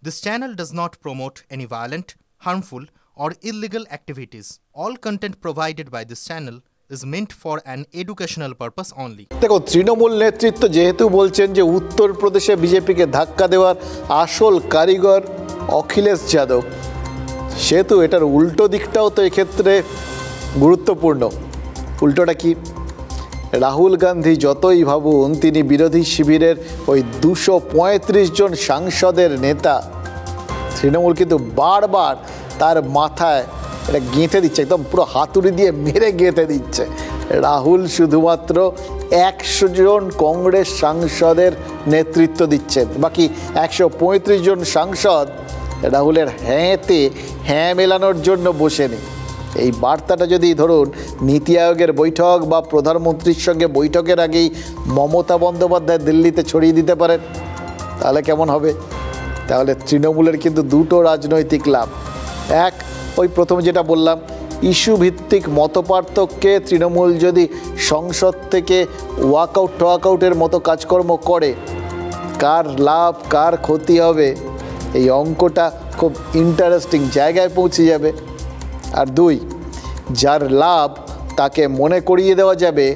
This channel does not promote any violent, harmful, or illegal activities. All content provided by this channel is meant for an educational purpose only. দেখো, তৃণমূল নেতৃত্ব যেহেতু বলছেন যে উত্তরপ্রদেশে বিজেপিকে ধাক্কা দেওয়ার আসল কারিগর অখিলেশ যাদব, সেহেতু এটার উল্টো দিকটাও তো এক্ষেত্রে গুরুত্বপূর্ণ। উল্টোটা কি? রাহুল গান্ধী যতই ভাবুন তিনি বিরোধী শিবিরের ওই 235 জন সাংসদের নেতা, তৃণমূল কিন্তু বারবার তার মাথায় এটা গেঁথে দিচ্ছে, একদম পুরো হাতুড়ি দিয়ে মেরে গেঁথে দিচ্ছে। রাহুল শুধুমাত্র 100 জন কংগ্রেস সাংসদের নেতৃত্ব দিচ্ছেন, বাকি 135 জন সাংসদ রাহুলের হ্যাঁতে হ্যাঁ মেলানোর জন্য বসেনি। এই বার্তাটা যদি ধরুন নীতি আয়োগের বৈঠক বা প্রধানমন্ত্রীর সঙ্গে বৈঠকের আগেই মমতা বন্দ্যোপাধ্যায় দিল্লিতে ছড়িয়ে দিতে পারেন, তাহলে কেমন হবে? তাহলে তৃণমূলের কিন্তু দুটো রাজনৈতিক লাভ। এক, ওই প্রথম যেটা বললাম, ইস্যু ভিত্তিক মতপার্থক্যে তৃণমূল যদি সংসদ থেকে ওয়াকআউটের মতো কাজকর্ম করে, কার লাভ কার ক্ষতি হবে এই অঙ্কটা খুব ইন্টারেস্টিং জায়গায় পৌঁছে যাবে। আর দুই, যার লাভ তাকে মনে করিয়ে দেওয়া যাবে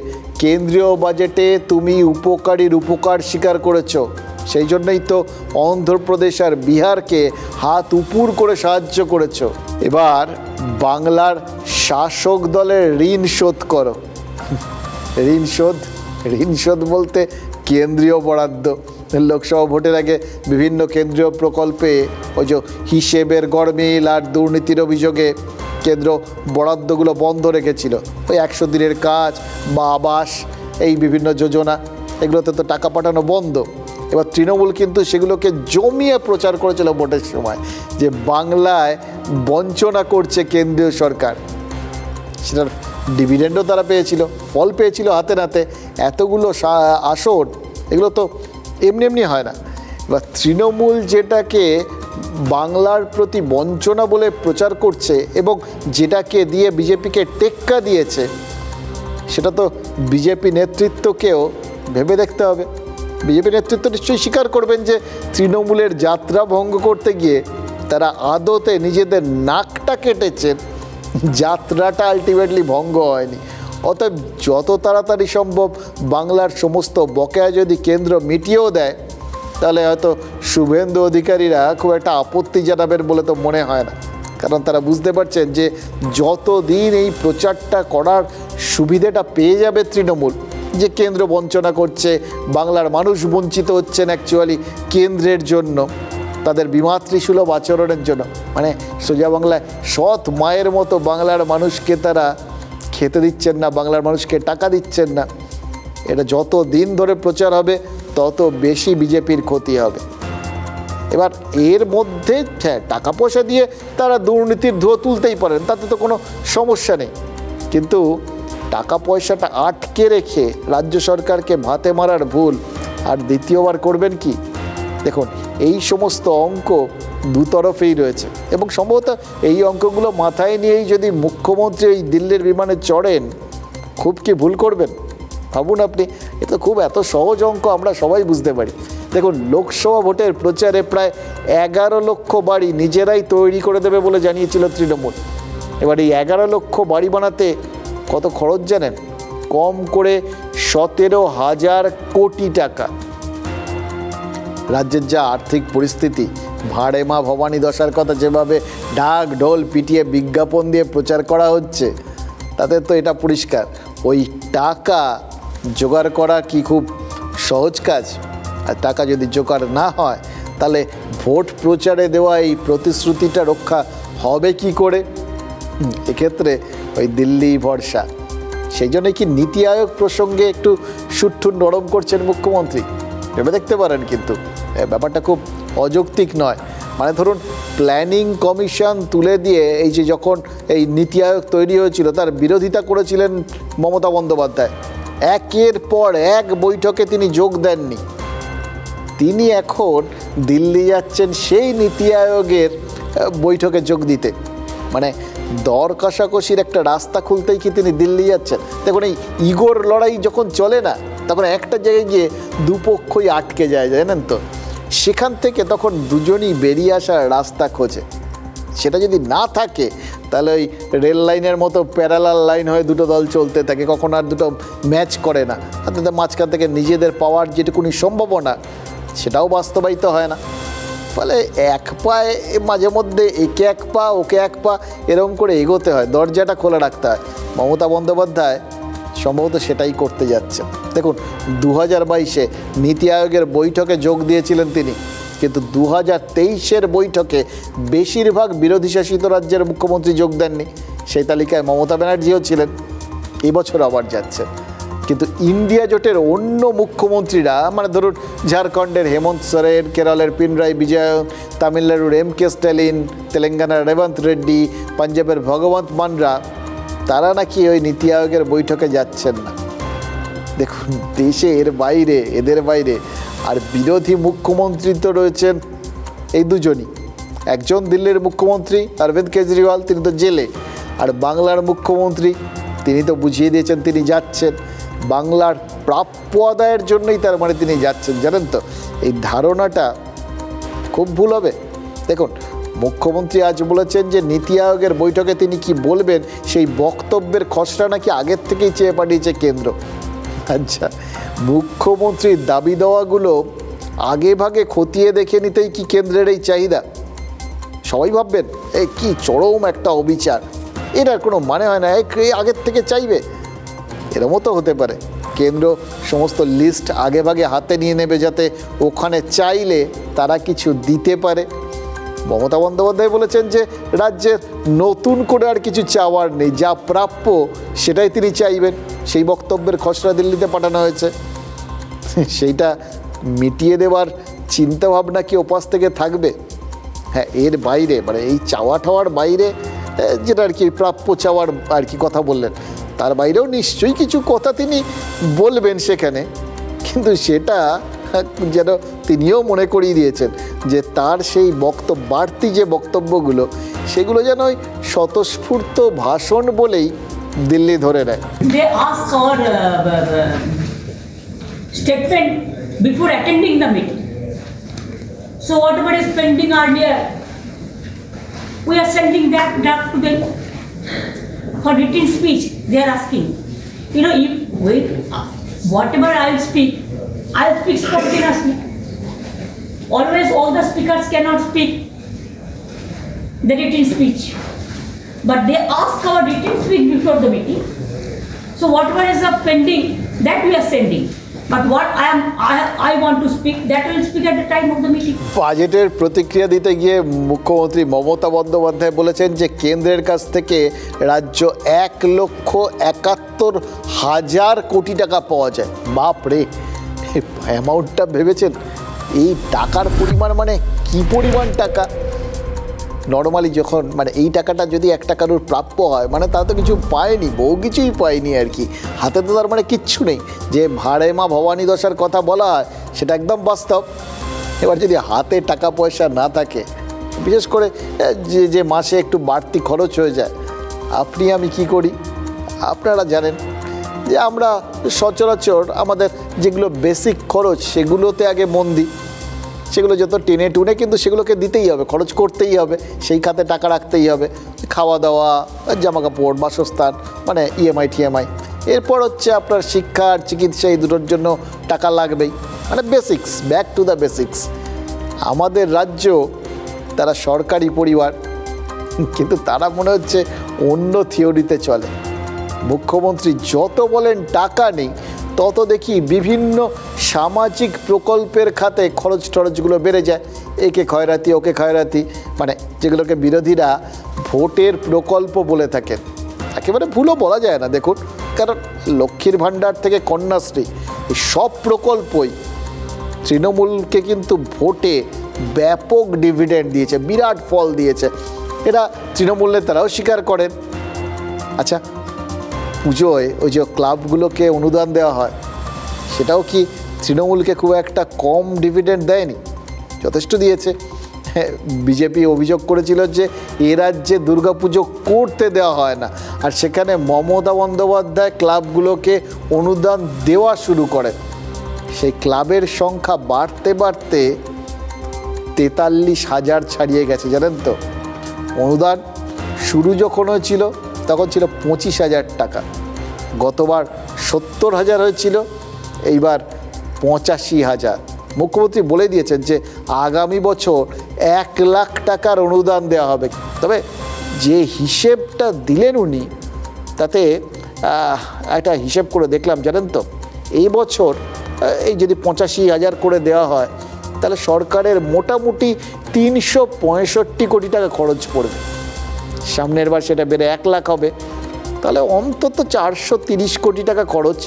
কেন্দ্রীয় বাজেটে তুমি উপকারীর উপকার স্বীকার করেছো, সেই জন্যই তো অন্ধ্রপ্রদেশ আর বিহারকে হাত উপুর করে সাহায্য করেছো। এবার বাংলার শাসক দলের ঋণ শোধ করো। ঋণ শোধ বলতে কেন্দ্রীয় বরাদ্দ। লোকসভা ভোটের আগে বিভিন্ন কেন্দ্রীয় প্রকল্পে ওই যে হিসেবের গরমিল আর দুর্নীতির অভিযোগে কেন্দ্র বরাদ্দগুলো বন্ধ রেখেছিল। ওই 100 দিনের কাজ বা আবাস, এই বিভিন্ন যোজনা, এগুলোতে তো টাকা পাঠানো বন্ধ। এবার তৃণমূল কিন্তু সেগুলোকে জমিয়ে প্রচার করেছিল ভোটের সময় যে বাংলায় বঞ্চনা করছে কেন্দ্রীয় সরকার। সেটার ডিভিডেন্ডও তারা পেয়েছিল, ফল পেয়েছিল হাতে নাতে। এতগুলো আসন, এগুলো তো এমনি এমনি হয় না। এবার তৃণমূল যেটাকে বাংলার প্রতি বঞ্চনা বলে প্রচার করছে এবং যেটাকে দিয়ে বিজেপিকে টেক্কা দিয়েছে, সেটা তো বিজেপি নেতৃত্বকেও ভেবে দেখতে হবে। বিজেপি নেতৃত্ব নিশ্চয়ই স্বীকার করবেন যে তৃণমূলের যাত্রা ভঙ্গ করতে গিয়ে তারা আদতে নিজেদের নাকটা কেটেছেন, যাত্রাটা আলটিমেটলি ভঙ্গ হয়নি। অতএব যত তাড়াতাড়ি সম্ভব বাংলার সমস্ত বকেয়া যদি কেন্দ্র মিটিয়েও দেয়, তাহলে হয়তো শুভেন্দু অধিকারীরা খুব একটা আপত্তি জানাবেন বলে তো মনে হয় না। কারণ তারা বুঝতে পারছেন যে যতদিন এই প্রচারটা করার সুবিধাটা পেয়ে যাবে তৃণমূল, যে কেন্দ্র বঞ্চনা করছে, বাংলার মানুষ বঞ্চিত হচ্ছেন অ্যাকচুয়ালি কেন্দ্রের জন্য, তাদের বিমাতৃসুলভ আচরণের জন্য, মানে সোজা বাংলায় সৎ মায়ের মতো বাংলার মানুষকে তারা খেতে দিচ্ছেন না, বাংলার মানুষকে টাকা দিচ্ছেন না। এটা যত দিন ধরে প্রচার হবে তত বেশি বিজেপির ক্ষতি হবে। এবার এর মধ্যে হ্যাঁ, টাকা পয়সা দিয়ে তারা দুর্নীতির ধোঁয়া তুলতেই পারেন, তাতে তো কোনো সমস্যা নেই। কিন্তু টাকা পয়সাটা আটকে রেখে রাজ্য সরকারকে ভাতে মারার ভুল আর দ্বিতীয়বার করবেন কি? দেখুন, এই সমস্ত অঙ্ক দুতরফেই রয়েছে এবং সম্ভবত এই অঙ্কগুলো মাথায় নিয়েই যদি মুখ্যমন্ত্রী এই দিল্লির বিমানে চড়েন, খুব কি ভুল করবেন? ভাবুন আপনি, এ তো খুব এত সহজ অঙ্ক আমরা সবাই বুঝতে পারি। দেখুন, লোকসভা ভোটের প্রচারে প্রায় 11 লক্ষ বাড়ি নিজেরাই তৈরি করে দেবে বলে জানিয়েছিল তৃণমূল। এবার এই 11 লক্ষ বাড়ি বানাতে কত খরচ জানেন? কম করে 17,000 কোটি টাকা। রাজ্যের যা আর্থিক পরিস্থিতি, ভাড়ে মা ভবানী দশার কথা যেভাবে ঢাক ঢোল পিটিয়ে বিজ্ঞাপন দিয়ে প্রচার করা হচ্ছে, তাতে তো এটা পরিষ্কার ওই টাকা জোগাড় করা কি খুব সহজ কাজ? আর টাকা যদি জোগাড় না হয়, তাহলে ভোট প্রচারে দেওয়া এই প্রতিশ্রুতিটা রক্ষা হবে কি করে? এক্ষেত্রে ওই দিল্লি ভরসা। সেই জন্য কি নীতি আয়োগ প্রসঙ্গে একটু সুঠ্ঠু নরম করছেন মুখ্যমন্ত্রী? ভেবে দেখতে পারেন, কিন্তু ব্যাপারটা খুব অযৌক্তিক নয়। মানে ধরুন, প্ল্যানিং কমিশন তুলে দিয়ে এই যে যখন এই নীতি আয়োগ তৈরি হয়েছিল, তার বিরোধিতা করেছিলেন মমতা বন্দ্যোপাধ্যায়। একের পর এক বৈঠকে তিনি যোগ দেননি। তিনি এখন দিল্লি যাচ্ছেন সেই নীতি আয়োগের বৈঠকে যোগ দিতে। মানে দর কষাকষির একটা রাস্তা খুলতেই কি তিনি দিল্লি যাচ্ছেন? দেখুন, এই ইগোর লড়াই যখন চলে না, তখন একটা জায়গায় গিয়ে দুপক্ষই আটকে যায়, জানেন তো। সেখান থেকে তখন দুজনই বেরিয়ে আসার রাস্তা খোঁজে। সেটা যদি না থাকে তাহলে ওই রেল লাইনের মতো প্যারালাল লাইন হয়ে দুটো দল চলতে থাকে, কখনো আর দুটো ম্যাচ করে না, অর্থাৎ মাঝখান থেকে নিজেদের পাওয়ার যেটুকুনি সম্ভাবনা সেটাও বাস্তবায়িত হয় না। ফলে এক পায়ে মাঝে মধ্যে একে এক পা ওকে এক পা এরকম করে এগোতে হয়, দরজাটা খোলা রাখতে হয়। মমতা বন্দ্যোপাধ্যায় সম্ভবত সেটাই করতে যাচ্ছে। দেখুন 2022-এ নীতি আয়োগের বৈঠকে যোগ দিয়েছিলেন তিনি, কিন্তু 2023-এর বৈঠকে বেশিরভাগ বিরোধী শাসিত রাজ্যের মুখ্যমন্ত্রী যোগ দেননি। সেই তালিকায় মমতা ব্যানার্জিও ছিলেন। এবছর আবার যাচ্ছেন, কিন্তু ইন্ডিয়া জোটের অন্য মুখ্যমন্ত্রীরা, মানে ধরুন ঝাড়খণ্ডের হেমন্ত সোরেন, কেরলের পিনরাই বিজয়ন, তামিলনাড়ুর এম.কে. স্ট্যালিন, তেলেঙ্গানার রেবন্ত রেড্ডি, পাঞ্জাবের ভগবন্ত মানরা, তারা নাকি ওই নীতি আয়োগের বৈঠকে যাচ্ছেন না। দেখুন দেশে এদের বাইরে আর বিরোধী মুখ্যমন্ত্রী তো রয়েছেন এই দুজনই। একজন দিল্লির মুখ্যমন্ত্রী অরবিন্দ কেজরিওয়াল, তিনি তো জেলে, আর বাংলার মুখ্যমন্ত্রী তিনি তো বুঝিয়ে দিয়েছেন তিনি যাচ্ছেন বাংলার প্রাপ্য আদায়ের জন্যই, তার মানে তিনি যাচ্ছেন। জানেন তো এই ধারণাটা খুব ভুল হবে। দেখুন মুখ্যমন্ত্রী আজ বলেছেন যে নীতি আয়োগের বৈঠকে তিনি কি বলবেন সেই বক্তব্যের খসড়া নাকি আগের থেকেই চেয়ে পাঠিয়েছে কেন্দ্র। আচ্ছা, মুখ্যমন্ত্রীর দাবি দেওয়াগুলো আগে ভাগে খতিয়ে দেখে নিতেই কি কেন্দ্রের এই চাহিদা? সবাই ভাববেন এই কি চরম একটা অবিচার, এটার কোনো মানে হয় না, এই আগের থেকে চাইবে, এরমও তো হতে পারে। কেন্দ্র সমস্ত লিস্ট আগে ভাগে হাতে নিয়ে নেবে যাতে ওখানে চাইলে তারা কিছু দিতে পারে। মমতা বন্দ্যোপাধ্যায় বলেছেন যে রাজ্যের নতুন করে আর কিছু চাওয়ার নেই, যা প্রাপ্য সেটাই তিনি চাইবেন। সেই বক্তব্যের খসড়া দিল্লিতে পাঠানো হয়েছে, সেইটা মিটিয়ে দেওয়ার চিন্তাভাবনা কি ওপাশ থেকে থাকবে? হ্যাঁ, এর বাইরে মানে এই চাওয়া ঠাওয়ার বাইরে যেটা আর কি প্রাপ্য চাওয়ার আর কি কথা বললেন, তার বাইরেও নিশ্চয়ই কিছু কথা তিনি বলবেন সেখানে, কিন্তু সেটা যেন তিনিও মনে করিয়ে দিয়েছেন যে তার সেই বাড়তি যে বক্তব্যগুলো সেগুলো যেন ওই স্বতঃস্ফূর্ত ভাষণ বলেই দিল্লি ধরে নেয়। They ask our statement before attending the meeting. So whatever is pending earlier, we are sending that draft to them for written speech. They are asking, you know, if whatever I will speak spontaneously. Always all the speakers cannot speak the written speech, but they ask our written speech before the meeting. So whatever is pending, that we are sending. But what I want to speak, that we will speak at the time of the meeting. বাজেটের প্রতিক্রিয়া দিতে গিয়ে মুখ্যমন্ত্রী মমতা বন্দ্যোপাধ্যায় বলেছেন যে কেন্দ্রের কাছ থেকে রাজ্য 1,71,000 কোটি টাকা পাওয়া যায়। বাপরে, অ্যামাউন্টটা ভেবেছেন? এই টাকার পরিমাণ মানে কি পরিমাণ টাকা! নর্মালি যখন মানে এই টাকাটা যদি একটা কারোর প্রাপ্য হয় মানে তারা তো কিছু পায়নি, বহু কিছুই পায়নি আর কি, হাতে তো তার মানে কিচ্ছু নেই। যে ভাড়ে মা ভবানী দশার কথা বলা হয় সেটা একদম বাস্তব। এবার যদি হাতে টাকা পয়সা না থাকে, বিশেষ করে যে মাসে একটু বাড়তি খরচ হয়ে যায়, আপনি আমি কি করি আপনারা জানেন যে আমরা সচরাচর আমাদের যেগুলো বেসিক খরচ সেগুলোতে আগে মন দিই, সেগুলো যত টেনে টুনে কিন্তু সেগুলোকে দিতেই হবে, খরচ করতেই হবে, সেই খাতে টাকা রাখতেই হবে। খাওয়া দাওয়া, জামা কাপড়, বাসস্থান, মানে ইএমআই টিএমআই। এরপর হচ্ছে আপনার শিক্ষা আর চিকিৎসা, এই দুটোর জন্য টাকা লাগবেই, মানে basics, back to the basics. আমাদের রাজ্য তারা সরকারি পরিবার, কিন্তু তারা মনে হচ্ছে অন্য থিওরিতে চলে। মুখ্যমন্ত্রী যত বলেন টাকা নেই, তত দেখি বিভিন্ন সামাজিক প্রকল্পের খাতে খরচগুলো বেড়ে যায়। একে খয়রাতি ওকে খয়রাতি, মানে যেগুলোকে বিরোধীরা ভোটের প্রকল্প বলে থাকেন, একেবারে ভুলও বলা যায় না। দেখুন, কারণ লক্ষ্মীর ভাণ্ডার থেকে কন্যাশ্রী, এই সব প্রকল্পই তৃণমূলকে কিন্তু ভোটে ব্যাপক ডিভিডেন্ড দিয়েছে, বিরাট ফল দিয়েছে। এরা তৃণমূল নেতারাও স্বীকার করেন। আচ্ছা, পুজোয় ওই যে ক্লাবগুলোকে অনুদান দেওয়া হয়, সেটাও কি তৃণমূলকে খুব একটা কম ডিভিডেন্ড দেয়নি? যথেষ্ট দিয়েছে। বিজেপি অভিযোগ করেছিল যে এ রাজ্যে দুর্গাপুজো করতে দেওয়া হয় না, আর সেখানে মমতা বন্দ্যোপাধ্যায় ক্লাবগুলোকে অনুদান দেওয়া শুরু করেন। সেই ক্লাবের সংখ্যা বাড়তে বাড়তে 43,000 ছাড়িয়ে গেছে, জানেন তো। অনুদান শুরু যখন হয়েছিল তখন ছিল 25,000 টাকা, গতবার 70,000 হয়েছিল, এইবার 85,000। মুখ্যমন্ত্রী বলে দিয়েছেন যে আগামী বছর 1 লাখ টাকার অনুদান দেওয়া হবে। তবে যে হিসেবটা দিলেন উনি, তাতে একটা হিসেব করে দেখলাম, জানেন তো, এই বছর এই যদি 85,000 করে দেওয়া হয় তাহলে সরকারের মোটামুটি 365 কোটি টাকা খরচ পড়বে। সামনের বার সেটা বেড়ে 1 লাখ হবে, তাহলে অন্তত 430 কোটি টাকা খরচ।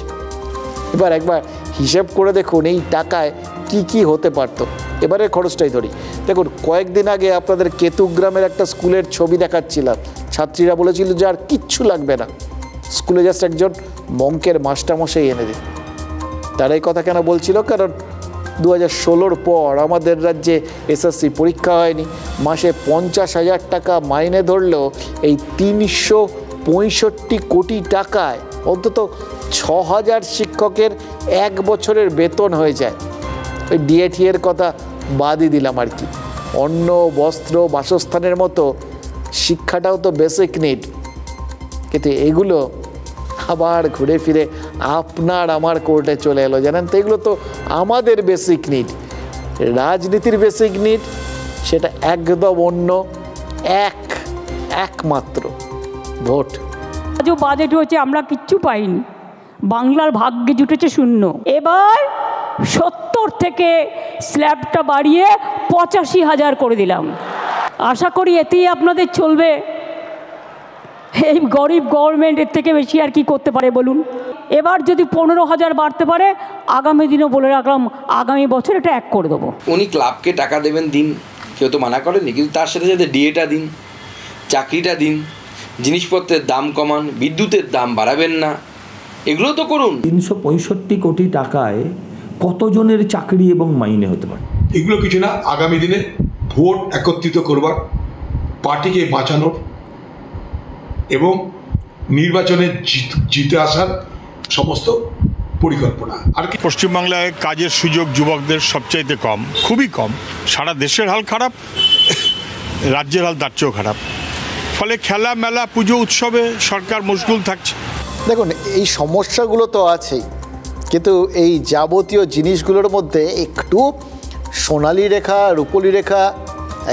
এবার একবার হিসেব করে দেখুন এই টাকায় কি কি হতে পারতো। এবারের খরচটাই ধরি। দেখুন, কয়েকদিন আগে আপনাদের কেতুগ্রামের একটা স্কুলের ছবি দেখাচ্ছিলাম। ছাত্রীরা বলেছিল যে আর কিচ্ছু লাগবে না, স্কুলে জাস্ট একজন মঙ্কের মাস্টারমশাই এনে দিন। তারা এই কথা কেন বলছিল? কারণ 2016 পর আমাদের রাজ্যে এসএসসি পরীক্ষা হয়নি। মাসে 50,000 টাকা মাইনে ধরলেও এই 365 কোটি টাকায় অন্তত 6,000 শিক্ষকের 1 বছরের বেতন হয়ে যায়। ওই ডিএটিএর কথা বাদই দিলাম আর কি। অন্ন, বস্ত্র, বাসস্থানের মতো শিক্ষাটাও তো বেসিক নিড, কিন্তু এগুলো আবার ঘুরে ফিরে আপনার আমার কোর্টে চলে এলো, জানেন তো। এগুলো তো আমাদের বেসিক নিড। রাজনীতির বেসিক নিড সেটা একদম অন্য, একমাত্র ভোট। আজও বাজেট হয়েছে, আমরা কিচ্ছু পাইনি, বাংলার ভাগ্যে জুটেছে শূন্য। এবার 70 থেকে স্ল্যাবটা বাড়িয়ে 85,000 করে দিলাম। আশা করি এতেই আপনাদের চলবে। এই গরিব গভর্নমেন্ট এর থেকে বেশি আর কি করতে পারে বলুন? এবার যদি 15,000 বাড়তে পারে, আগামী দিনও বলে রাখলাম, আগামী বছর এটা 1 করে দেবো। উনি ক্লাবকে টাকা দেবেন, দিন, কেউ তো মানা করেনি, কিন্তু তার সাথে সাথে ডিএটা দিন, চাকরিটা দিন, জিনিসপত্রের দাম কমান, বিদ্যুতের দাম বাড়াবেন না, এগুলো তো করুন। 365 কোটি টাকায় কতজনের চাকরি এবং মাইনে হতে পারে? এগুলো কিছু না, আগামী দিনে ভোট একত্রিত করবার, পার্টিকে বাঁচানোর এবং নির্বাচনে জিতে আসার সমস্ত পরিকল্পনা। আর কি পশ্চিমবাংলায় কাজের সুযোগ যুবকদের সবচাইতে কম, খুবই কম। সারা দেশের হাল খারাপ, রাজ্যের হাল তার চেয়েও খারাপ। ফলে খেলা, মেলা, পুজো, উৎসবে সরকার মশগুল থাকছে। দেখুন, এই সমস্যাগুলো তো আছেই, কিন্তু এই যাবতীয় জিনিসগুলোর মধ্যে একটু সোনালি রেখা, রূপলি রেখা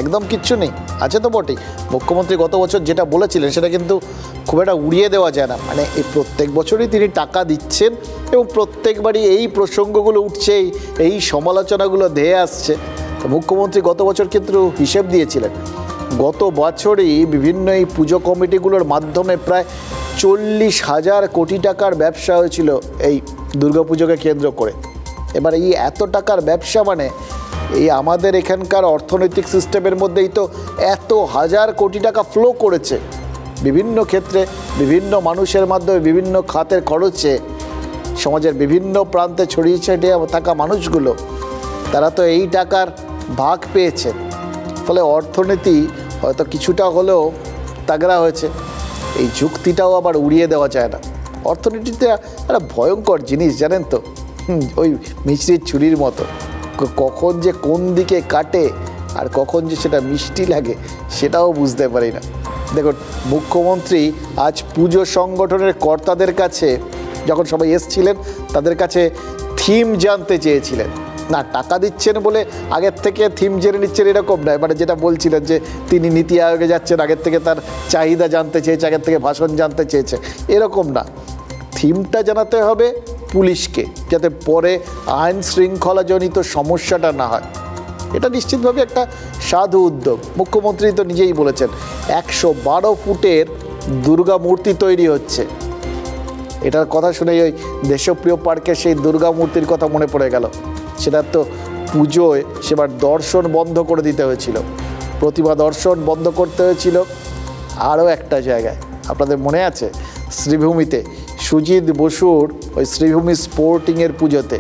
একদম কিচ্ছু নেই। আছে তো বটেই। মুখ্যমন্ত্রী গত বছর যেটা বলেছিলেন সেটা কিন্তু খুব একটা উড়িয়ে দেওয়া যায় না। মানে এই প্রত্যেক বছরই তিনি টাকা দিচ্ছেন এবং প্রত্যেকবারই এই প্রসঙ্গগুলো উঠছে, এই সমালোচনাগুলো ধেয়ে আসছে। তো মুখ্যমন্ত্রী গত বছর কিন্তু হিসেব দিয়েছিলেন, গত বছরই বিভিন্ন এই পুজো কমিটিগুলোর মাধ্যমে প্রায় 40,000 কোটি টাকার ব্যবসা হয়েছিল এই দুর্গাপুজোকে কেন্দ্র করে। এবার এই এত টাকার ব্যবসা মানে এই আমাদের এখানকার অর্থনৈতিক সিস্টেমের মধ্যেই তো এত হাজার কোটি টাকা ফ্লো করেছে বিভিন্ন ক্ষেত্রে, বিভিন্ন মানুষের মাধ্যমে, বিভিন্ন খাতের খরচে। সমাজের বিভিন্ন প্রান্তে ছড়িয়ে ছিটিয়ে থাকা মানুষগুলো, তারা তো এই টাকার ভাগ পেয়েছে। ফলে অর্থনীতি হয়তো কিছুটা হলেও তাগড়া হয়েছে। এই যুক্তিটাও আবার উড়িয়ে দেওয়া যায় না। অর্থনীতিতে একটা ভয়ঙ্কর জিনিস, জানেন তো, ওই মিছরির ছুরির মতো। কখন যে কোন দিকে কাটে আর কখন যে সেটা মিষ্টি লাগে সেটাও বুঝতে পারি না। দেখুন, মুখ্যমন্ত্রী আজ পুজো সংগঠনের কর্তাদের কাছে যখন সবাই এসছিলেন, তাদের কাছে থিম জানতে চেয়েছিলেন। না টাকা দিচ্ছেন বলে আগের থেকে থিম জেনে নিচ্ছেন এরকম নয়। মানে যেটা বলছিলেন যে তিনি নীতি আয়োগে যাচ্ছেন, আগের থেকে তার চাহিদা জানতে চেয়েছে, আগের থেকে ভাষণ জানতে চেয়েছে, এরকম না। থিমটা জানাতে হবে পুলিশকে, যাতে পরে আইন শৃঙ্খলাজনিত সমস্যাটা না হয়। এটা নিশ্চিতভাবে একটা সাধু উদ্যোগ। মুখ্যমন্ত্রী তো নিজেই বলেছেন 112 ফুটের দুর্গা মূর্তি তৈরি হচ্ছে। এটার কথা শুনে ওই দেশপ্রিয় পার্কের সেই দুর্গা মূর্তির কথা মনে পড়ে গেল। সেটা তো পুজোয় সেবার দর্শন বন্ধ করে দিতে হয়েছিল, প্রতিমা দর্শন বন্ধ করতে হয়েছিল। আরও একটা জায়গায় আপনাদের মনে আছে, শ্রীভূমিতে সুজিত বসুর ওই শ্রীভূমি স্পোর্টিংয়ের পুজোতে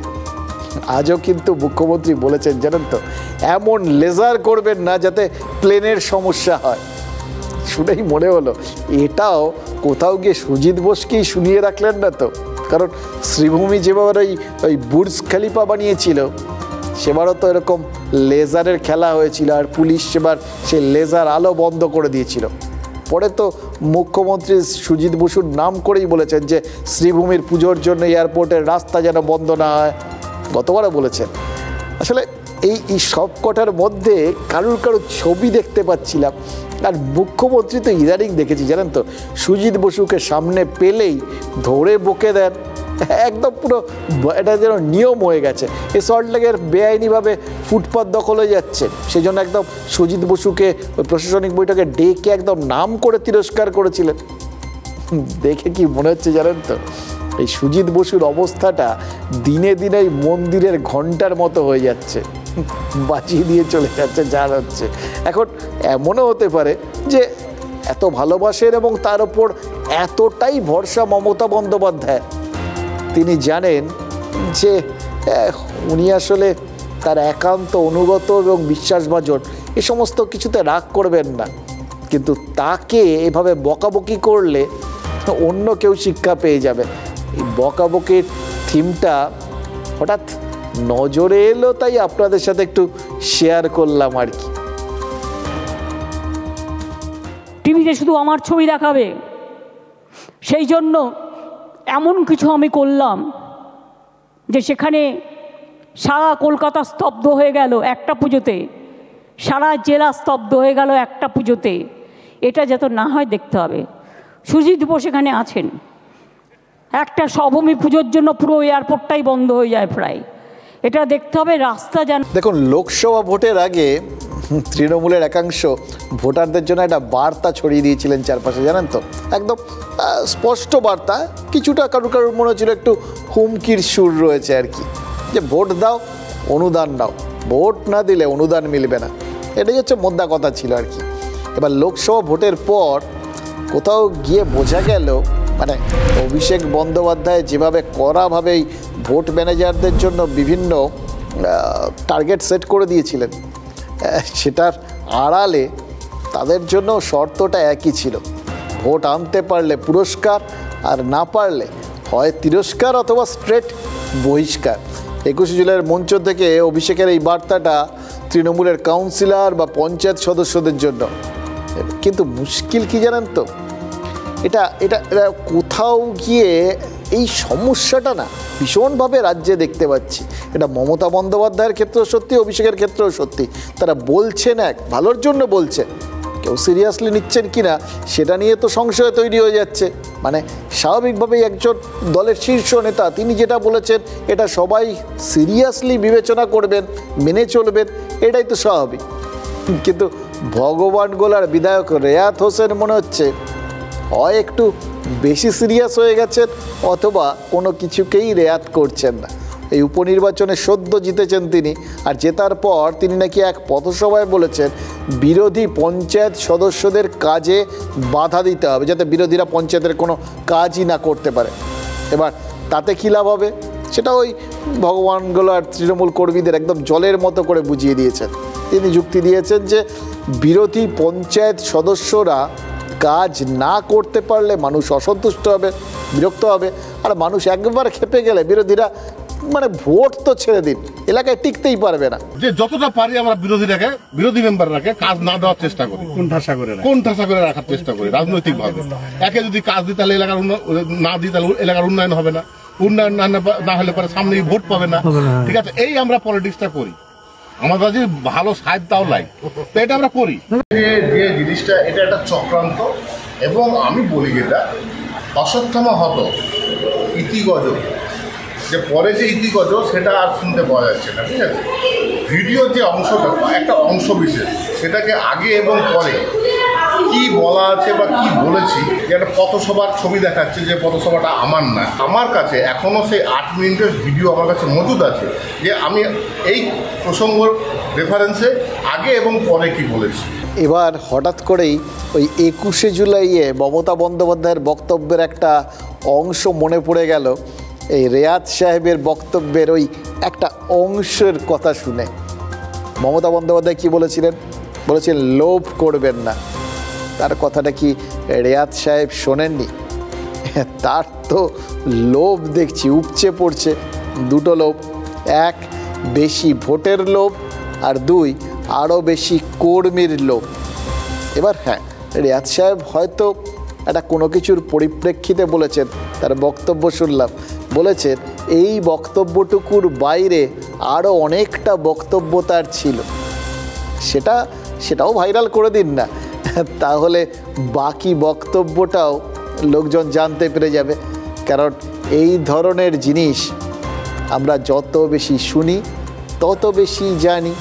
আজও কিন্তু মুখ্যমন্ত্রী বলেছেন, জানেন তো, এমন লেজার করবেন না যাতে প্লেনের সমস্যা হয়। শুনেই মনে হলো এটাও কোথাও গিয়ে সুজিত বোসকেই শুনিয়ে রাখলেন না তো। কারণ শ্রীভূমি যেভাবে ওই বুর্জ খলিফা বানিয়েছিল, সেবারও তো এরকম লেজারের খেলা হয়েছিল, আর পুলিশ সেবার সেই লেজার আলো বন্ধ করে দিয়েছিল। পরে তো মুখ্যমন্ত্রী সুজিত বসুর নাম করেই বলেছেন যে শ্রীভূমির পুজোর জন্য এয়ারপোর্টের রাস্তা যেন বন্ধ না হয়, গতবারও বলেছেন। আসলে এই সব কটার মধ্যে কারুর ছবি দেখতে পাচ্ছিলাম। আর মুখ্যমন্ত্রী তো ইদানিং দেখেছি জানেন তো, সুজিত বসুকে সামনে পেলেই ধরে বকে দেন, একদম পুরো এটা যেন নিয়ম হয়ে গেছে। এই সল্টলেকের বেআইনিভাবে ফুটপাত দখল হয়ে যাচ্ছে, সেই জন্য একদম সুজিত বসুকে ওই প্রশাসনিক বৈঠকে ডেকে একদম নাম করে তিরস্কার করেছিলেন। দেখে কি মনে হচ্ছে জানেন তো, এই সুজিত বসুর অবস্থাটা দিনে দিনে মন্দিরের ঘন্টার মতো হয়ে যাচ্ছে, বাজিয়ে দিয়ে চলে যাচ্ছে যা হচ্ছে। এখন এমনও হতে পারে যে এত ভালোবাসেন এবং তার ওপর এতটাই ভরসা মমতা বন্দ্যোপাধ্যায়, তিনি জানেন যে উনি আসলে তার একান্ত অনুগত এবং বিশ্বাসভাজন, এ সমস্ত কিছুতে রাগ করবেন না, কিন্তু তাকে এভাবে বকাবকি করলে অন্য কেউ শিক্ষা পেয়ে যাবে। এই বকাবকির থিমটা হঠাৎ নজরে এলো, তাই আপনাদের সাথে একটু শেয়ার করলাম আর কি। টিভিতে শুধু আমার ছবি দেখাবে, সেই জন্য এমন কিছু আমি করলাম যে সেখানে সারা কলকাতা স্তব্ধ হয়ে গেল একটা পুজোতে, সারা জেলা স্তব্ধ হয়ে গেল একটা পুজোতে। এটা যাতে না হয় দেখতে হবে। সুজিত বোস এখানে আছেন, একটা সভূমি পুজোর জন্য পুরো এয়ারপোর্টটাই বন্ধ হয়ে যায় প্রায়, এটা দেখতে হবে। রাস্তা যেন দেখুন, লোকসভা ভোটের আগে তৃণমূলের একাংশ ভোটারদের জন্য একটা বার্তা ছড়িয়ে দিয়েছিলেন চারপাশে, জানেন তো, একদম স্পষ্ট বার্তা। কিছুটা কারুর মনে হচ্ছিল একটু হুমকির সুর রয়েছে আর কি, যে ভোট দাও, অনুদান দাও, ভোট না দিলে অনুদান মিলবে না, এটাই হচ্ছে মোদ্দা কথা ছিল আর কি। এবার লোকসভা ভোটের পর কোথাও গিয়ে বোঝা গেল, মানে অভিষেক বন্দ্যোপাধ্যায় যেভাবে কড়াভাবেই ভোট ম্যানেজারদের জন্য বিভিন্ন টার্গেট সেট করে দিয়েছিলেন, সেটার আড়ালে তাদের জন্য শর্তটা একই ছিল, ভোট আনতে পারলে পুরস্কার, আর না পারলে হয় তিরস্কার অথবা স্ট্রেট বহিষ্কার। 21 জুলাইয়ের মঞ্চ থেকে অভিষেকের এই বার্তাটা তৃণমূলের কাউন্সিলর বা পঞ্চায়েত সদস্যদের জন্য। কিন্তু মুশকিল কি জানেন তো, এটা এটা কোথাও গিয়ে এই সমস্যাটা না ভীষণভাবে রাজ্যে দেখতে পাচ্ছি। এটা মমতা বন্দ্যোপাধ্যায়ের ক্ষেত্রেও সত্যি, অভিষেকের ক্ষেত্রেও সত্যি। তারা বলছেন এক ভালোর জন্য বলছে, কেউ সিরিয়াসলি নিচ্ছেন কি না সেটা নিয়ে তো সংশয় তৈরি হয়ে যাচ্ছে। মানে স্বাভাবিকভাবেই একজন দলের শীর্ষ নেতা, তিনি যেটা বলেছেন এটা সবাই সিরিয়াসলি বিবেচনা করবেন, মেনে চলবেন, এটাই তো স্বাভাবিক। কিন্তু ভগবান গোলার বিধায়ক রেয়াত হোসেন মনে হচ্ছে হয় একটু বেশি সিরিয়াস হয়ে গেছেন, অথবা কোনো কিছুকেই রেয়াত করছেন না। এই উপনির্বাচনে সদ্য জিতেছেন তিনি, আর জেতার পর তিনি নাকি এক পথসভায় বলেছেন বিরোধী পঞ্চায়েত সদস্যদের কাজে বাধা দিতে হবে, যাতে বিরোধীরা পঞ্চায়েতের কোনো কাজই না করতে পারে। এবার তাতে কী লাভ হবে সেটা ওই ভগবান গোলার তৃণমূল কর্মীদের একদম জলের মতো করে বুঝিয়ে দিয়েছেন। তিনি যুক্তি দিয়েছেন যে বিরোধী পঞ্চায়েত সদস্যরা কাজ না করতে পারলে মানুষ অসন্তুষ্ট হবে, বিরক্ত হবে, আর মানুষ একবার খেপে গেলে বিরোধীরা মানে ভোট তো ছেড়ে দিন, এলাকায় টিকতেই পারবে না। যে যতটা পারি আমরা বিরোধী মেম্বাররাকে কাজ না দেওয়ার চেষ্টা করি, কোন ঠাসা করে রাখার চেষ্টা করি রাজনৈতিক ভাবে। একে যদি কাজ দিই তাহলে এলাকার না দিই তাহলে এলাকার উন্নয়ন হবে না, উন্নয়ন না হলে পরে সামনে ভোট পাবে না। ঠিক আছে, এই আমরা পলিটিক্সটা করি, আমাদের যে ভালো সাহেব তাও লাই, তো এটা আমরা করি। যে জিনিসটা এটা একটা চক্রান্ত, এবং আমি বলি যেটা অশ্বত্থামা হত ইতিগজ, যে পরে যে ইতিগজ সেটা আর শুনতে পাওয়া যাচ্ছে না। ঠিক আছে, ভিডিওর যে অংশটা একটা অংশ বিশেষ, সেটাকে আগে এবং পরে কি বলা আছে বা কি বলেছি, যে একটা পথসভার ছবি দেখাচ্ছে, যে পথসভাটা আমার না, আমার কাছে এখনও সেই 8 মিনিটের ভিডিও আমার কাছে মজুদ আছে, যে আমি এই প্রসঙ্গ রেফারেন্সে আগে এবং পরে কি বলেছি। এবার হঠাৎ করেই ওই 21শে জুলাইয়ে মমতা বন্দ্যোপাধ্যায়ের বক্তব্যের একটা অংশ মনে পড়ে গেল, এই রেয়াত সাহেবের বক্তব্যের ওই একটা অংশের কথা শুনে। মমতা বন্দ্যোপাধ্যায় কি বলেছিলেন? বলেছিলেন লোভ করবেন না। তার কথাটা কি রেয়াত সাহেব শোনেননি? তার তো লোভ দেখছি উপচে পড়ছে, দুটো লোভ। এক, বেশি ভোটের লোভ, আর 2 আরও বেশি কর্মীর লোভ। এবার হ্যাঁ, রিয়াদ সাহেব হয়তো একটা কোনো কিছুর পরিপ্রেক্ষিতে বলেছেন, তার বক্তব্য শুনলাম, বলেছেন এই বক্তব্যটুকুর বাইরে আরও অনেকটা বক্তব্য তার ছিল, সেটাও ভাইরাল করে দিন না, তাহলে বাকি বক্তব্যটাও লোকজন জানতে পেরে যাবে। কারণ এই ধরনের জিনিস আমরা যত বেশি শুনি তত বেশি জানি।